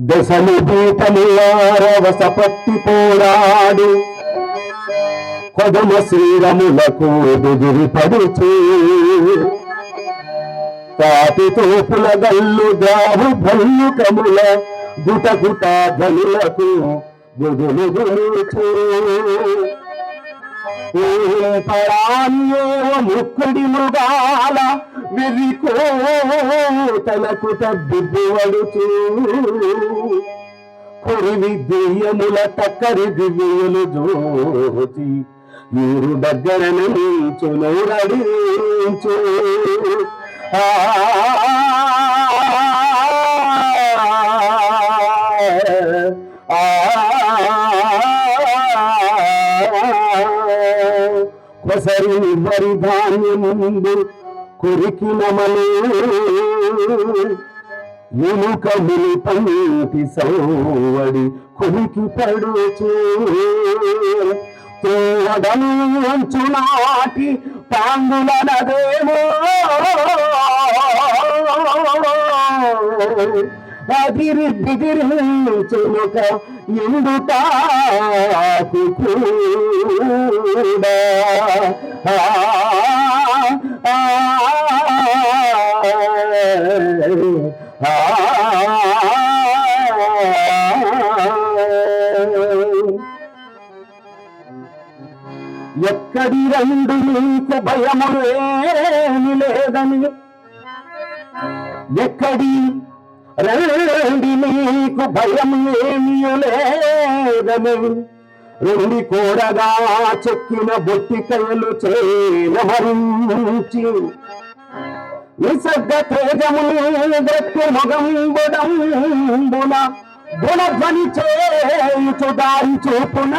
దశలు బీటములారవసపట్టి పోరాడు కొదమ శ్రీరములకు దుదిరిపడుచు తాటి తోపుల గల్లు దారు భల్లు కముల గుటగుట ధనులకు గుదులుగులుచు ముక్కుడి మృగాల వెర్రికోతలకు తబ్బిబ్బువడుచు కొరివి దెయ్యముల టక్కరి దివ్యులు జోచి ఊరు దగ్గర నుంచు నోరడించు కొసరి వరి ధాన్యముందు కొరికినమలు ఎముకములు పంటి సౌవడి కొరికి పడుచు తోడంచు నాటి పాంగులనదేమో అదిరి బిదిరించునుక ఎండుటాకు కూడా ఎక్కడి రెండు నీకు భయము ఏమి లేదని ఎక్కడి రండి నీకు భయం ఏమీ లేదని రెండి కోరగా చెక్కిన బొట్టికలు చేనమరించి నిసర్గ తేజములు గట్టి మొగంబుడంబున గుణధ్వని చేయుచు దారి చూపున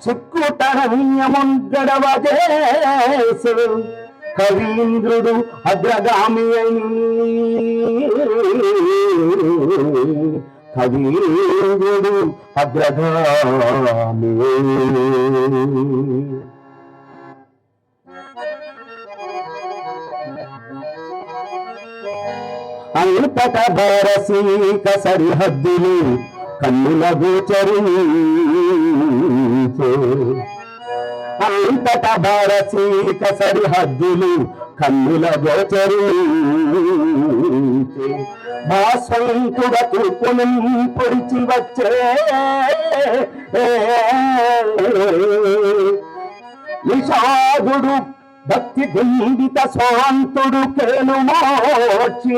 చిక్కుతరణ్యముంగడవజేసు కవీంద్రుడు అగ్రగామి అని కవీంద్రుడు అగ్రగామి అంతట భారసీక సరిహద్దులు కన్నుల గోచరించే అంతట భారసీక సరిహద్దులు కన్నుల గోచరించే భాస్వంతుడ తూర్పును పొడిచి వచ్చే నిషాదుడు భక్తి గుండిత స్వాంతుడు కేను మోచి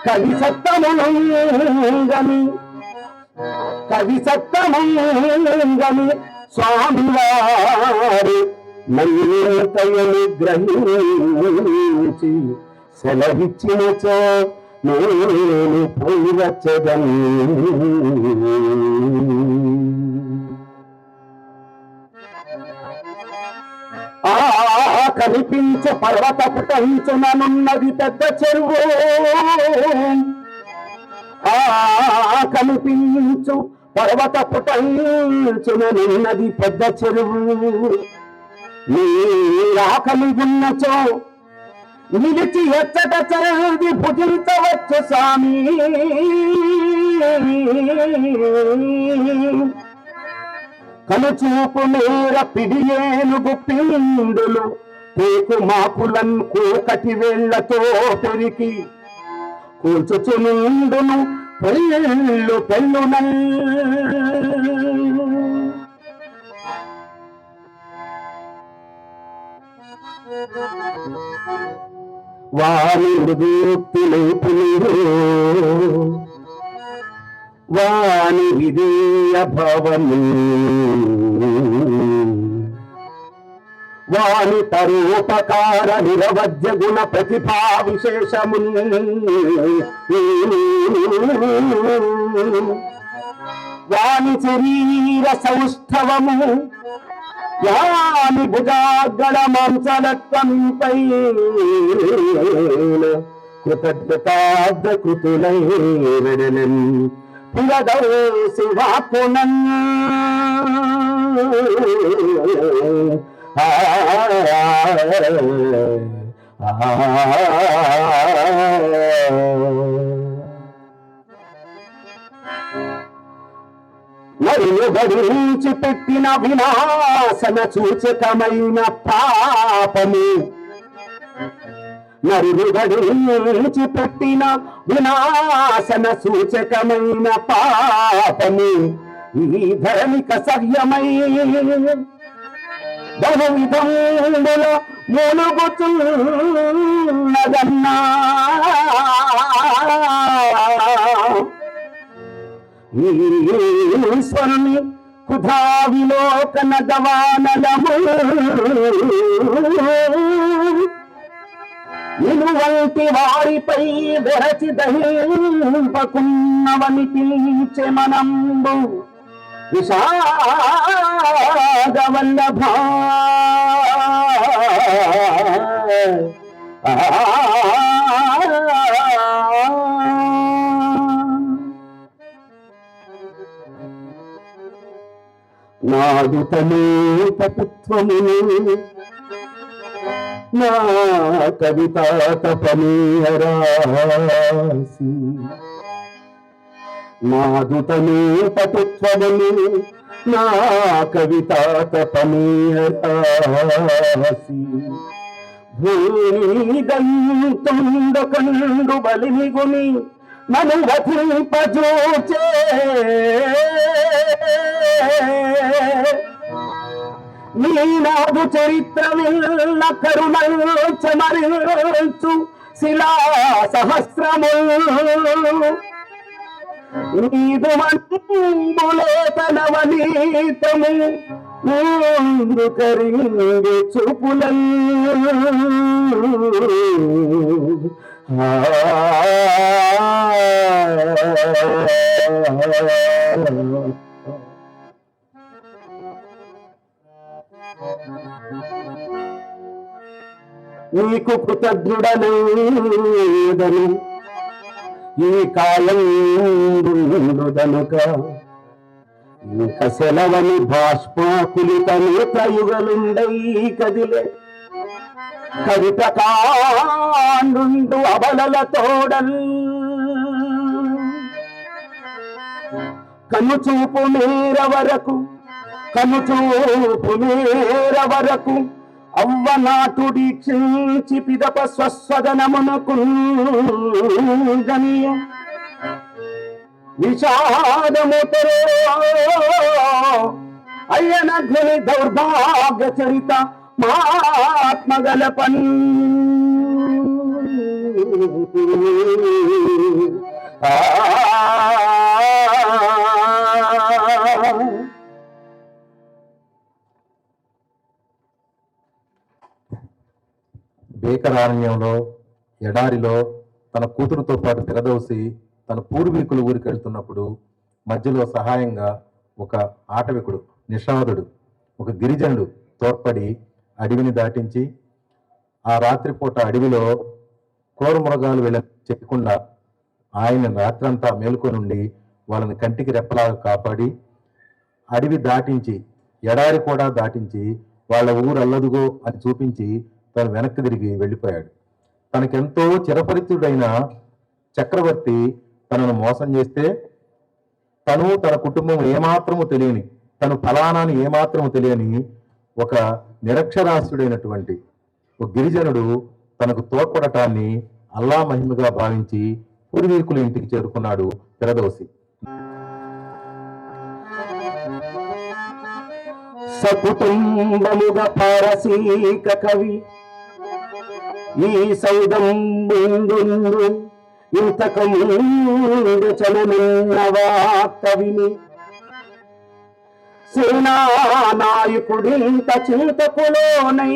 కవి సత్తమంగని స్వామివారు నన్నింతయని గ్రహించి సెలవిచ్చినచో నేను పోయి వచ్చదని కనిపించు పర్వతపు టంచుననున్నది పెద్ద చెరువు కనిపించు పర్వతపు టంచుననున్నది పెద్ద చెరువు నీ ఆకలి ఉన్నచో నిలిచి ఎచ్చట చరది భుజించవచ్చు స్వామి కనుచూపు మేర పిడియేనుగు పిండులు పేకు మాకులన్ కూకటి వేళ్లతో పెరికి కూల్చుచునుండును పెళ్ళు పెళ్ళునల్ వారి మృదూక్తి లేపులు వాని విధేయ భవము వాని తరోపకార నిరవధ్య గుణ ప్రతిభా విశేషము వాని శరీర సౌష్ఠవము యాని భుజాగణ మాంసలత్వంపై కృతజ్ఞతార్థ కృతులై విడలన్ పిలదౌ శివాపునన్ నరులు గడించి పెట్టిన వినాశన సూచకమైన పాపము, నరులు గడించి పెట్టిన వినాశన సూచకమైన పాపము ఈ ధరణిక సహ్యమై బహువిధముల మూలుగుతున్నదన్నా. ఈశ్వరుని కుధా విలోకన గవానలము ఇనువంటి వారిపై వెరచి దహింపకున్నవని పిలిచే మనంబు విషాదవల్లభ. నాడు తనే పటుత్వమును నా కవిత తపనీయరాసి, నాదు తనే పటుత్వమును నా కవిత తపనీయరాసి. భూమిదంతుండకండు బలిమిగుని నను వధింపజూచే నీనాదు చరిత్రమిల్ల కరుణల్చమరించు శిలా సహస్రము నీదు మంబులేతనవనీతము ముందు కరింగి చూపులం. నీకు కృతజ్ఞుడనేదను ఈ కాలం దనుక ఇంక సెలవని బాష్పాకులిత నేత్రయుగలుండై కదిలే కవితకాండు అబలల తోడల్ కనుచూపు మేర వరకు, కనుచూపు మేర వరకు అవ్వనాటుడి క్షించి పిదప స్వస్వదనమునకు గనియ విషాదముతరో అయ్యనగ్ని దౌర్భాగ్య చరిత మహాత్మగలపన్. భీకరారణ్యంలో ఎడారిలో తన కూతురుతో పాటు తిరదోసి తన పూర్వీకుల ఊరికి వెళ్తున్నప్పుడు మధ్యలో సహాయంగా ఒక ఆటవికుడు, నిషాదుడు, ఒక గిరిజనుడు తోడ్పడి అడవిని దాటించి ఆ రాత్రిపూట అడవిలో క్రూర మృగాలు వెళ్ళ చెప్పకుండా ఆయన రాత్రంతా మేలుకొనుండి వాళ్ళని కంటికి రెప్పలాగా కాపాడి అడవి దాటించి ఎడారి కూడా దాటించి వాళ్ళ ఊరు అల్లదుగో అని చూపించి తను వెనక్కి తిరిగి వెళ్ళిపోయాడు. తనకెంతో చిరపరిచితుడైన చక్రవర్తి తనను మోసం చేస్తే తను తన కుటుంబం ఏమాత్రము తెలియని, తను ఫలానాని ఏమాత్రము తెలియని ఒక నిరక్షరాస్యుడైనటువంటి ఒక గిరిజనుడు తనకు తోడ్పడటాన్ని అల్లా మహిమగా భావించి పూర్వీకుల ఇంటికి చేరుకున్నాడు పిరదోసి. సకుటుంబముగా పారసీక కవి ఈ సౌదంబు ఇంతకు ముందు చలనున్న వార్త విని సేనానాయకుడింత చింతకులోనై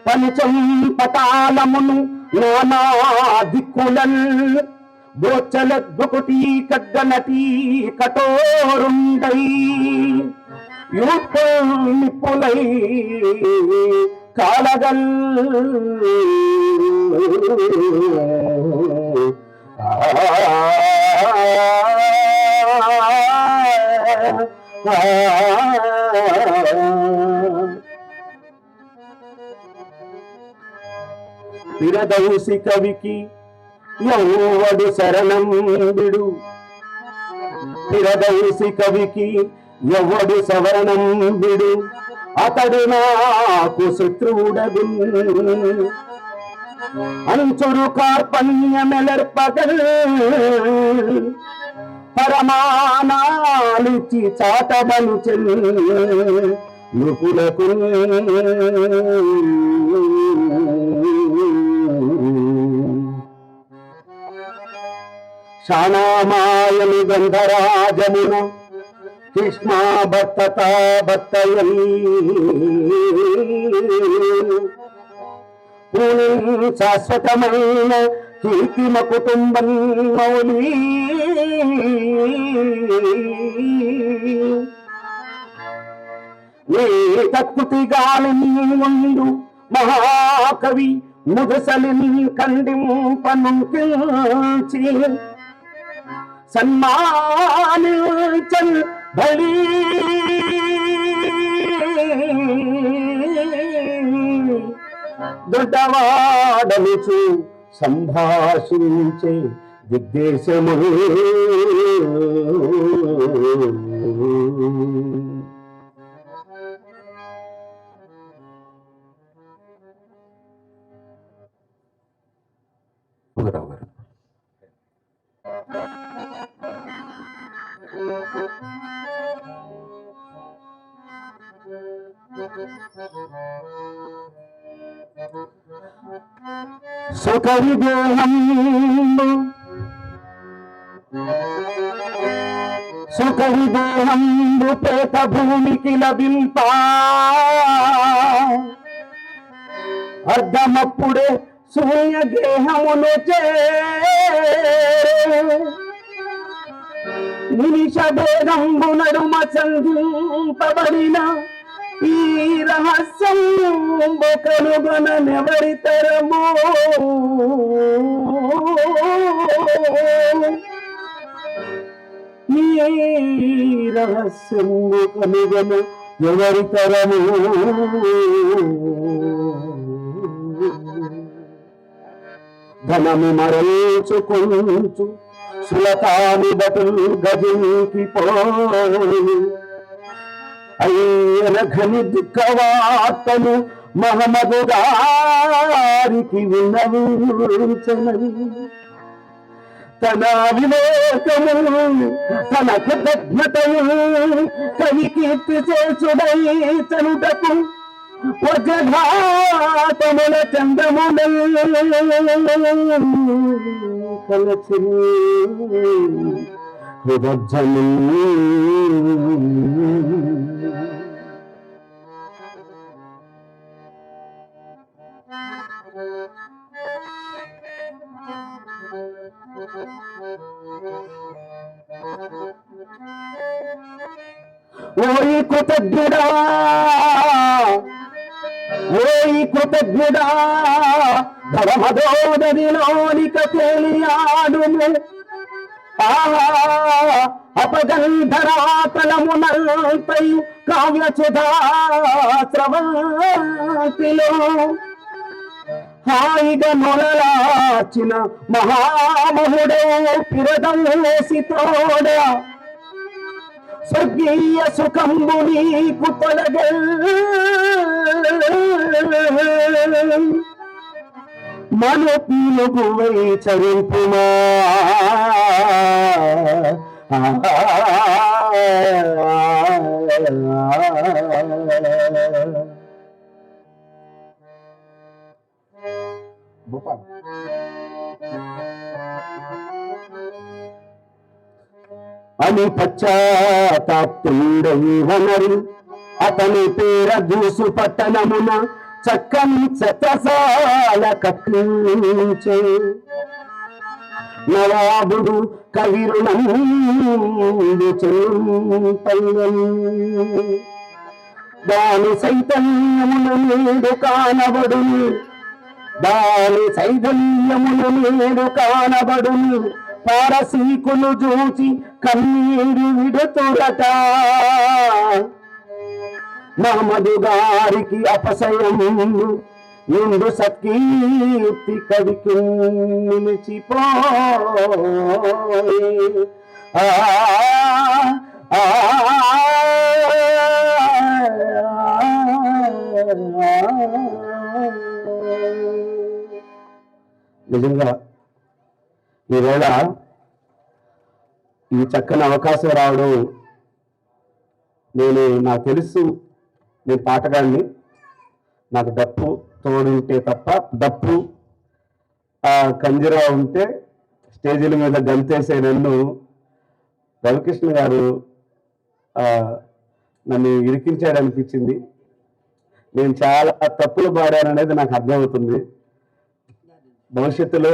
పంచంపటాలమును నానా దిక్కులన్ బోచలద్దుకుటి కగ్గనటి కఠోరుండై యూపులై కాలగల్ పిరదౌసి కవికి ఎవ్వడు శరణం విడు, పిరదౌసి కవికి ఎవ్వడు శరణం విడు, అతడు నాకు శత్రువుడగు. అంచురు కార్పణ్యమెలర్పగల్ పరమానాలిచి చాటబలు చెల్లుకులకు. శానామాయని గంధరాజమున కృష్ణ భర్తతా భర్తయీ శాశ్వతమైన కీర్తిమ కుటుంబం మౌలి. ఏ తక్కుతి గాలిని ఉండు మహాకవి ముదసలిని ఖండింపనుంచి సన్మానించన్ బలి. దొడ్డవాడలుచు సంభాషించే దిగ్దేశము. పుగరావు గారు. సుఖవిదేహంబు పేత భూమికి లభింప అర్ధమప్పుడే శూన్య గేహమును నిమిష భేదంబు నడుమ సంధింపబడిన ఈ రహస్యం కనుగొనెవరి తరము. ఈ రహస్యం కనుగొన ఎవరి తరము. ధనము మరల్చుకొంచు సులతాని బటులు గదికి పోయి అయ్యన ఘని దుఃఖవార్తను మహమ్మదు గారికి విన్నవించనని తన వివేకము తన కృతజ్ఞతను కవి కీర్తి చేసుడై చనుటకు వజ్రఘాతముల చంద్రముల కలచి హృదజ్జము. ఓయి కృతజ్ఞుడా, ఓయి కృతజ్ఞుడా, ధర్మదోదరిలోనిక తేలియాడుము. అపగంధరాతలమునంతయు కావ్యసుధా స్రవంతిలో హాయిగా నొరలాచిన మహామహుడే పిరదౌసి తోడ స్వర్గీయ సుఖంబు నీకు తొలగే. మను పీలుగువై చరింపుమా అని పశ్చాత్తాపుండని అతని పేర దూసు పట్టణమున చక్కని చత్రసాల కట్టించే. నవాబుడు కవిరుణందు చెంపల్లని దాని చైతన్యమున నేడు కానబడును, దాని చైతన్యమున నేడు కానబడును. పారసీకులు చూచి కన్నీరు విడుతురట. మహమ్మదు గారికి అపశయం నిండు సత్కీర్తి కవికి నిలిచిపోయే. నిజంగా ఈవేళ ఈ చక్కని అవకాశం రావడం, నాకు తెలుసు నేను పాటగాన్ని, నాకు డప్పు తోడుంటే తప్ప, డప్పు కంజరా ఉంటే స్టేజీల మీద గంతేసే నన్ను రవికృష్ణ గారు నన్ను ఇరికించాడనిపించింది. నేను చాలా తప్పులు పాడాననేది నాకు అర్థమవుతుంది. భవిష్యత్తులో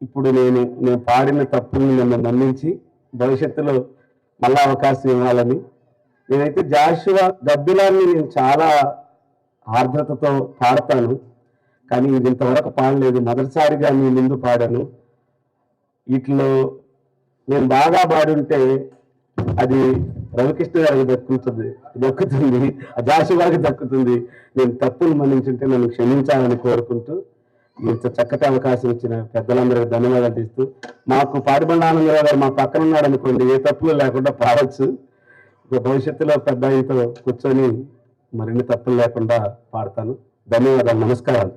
ఇప్పుడు నేను పాడిన తప్పుని నన్ను మన్నించి భవిష్యత్తులో మళ్ళా అవకాశం ఇవ్వాలని. నేనైతే జాషువా గబ్బిలాన్ని నేను చాలా ఆర్ద్రతతో పాడతాను, కానీ ఇది ఇంతవరకు పాడలేదు. మొదటిసారిగా మీ ముందు పాడాను. వీటిలో నేను బాగా పాడుంటే అది రవికృష్ణ గారికి దక్కుతుంది, జాషువాకి దక్కుతుంది. నేను తప్పులు మన్నించుంటే నన్ను క్షమించాలని కోరుకుంటూ ఇంత చక్కటి అవకాశం ఇచ్చిన పెద్దలందరికీ ధన్యవాదాలు తీస్తూ, మాకు పాటిబండ ఆనందరావు గారు మా పక్కన ఉన్నాడు అనుకోండి, ఏ తప్పులు లేకుండా పాడవచ్చు. భవిష్యత్తులో పెద్ద ఆయనతో కూర్చొని మరిన్ని తప్పులు లేకుండా పాడతాను. ధన్యవాదాలు, నమస్కారాలు.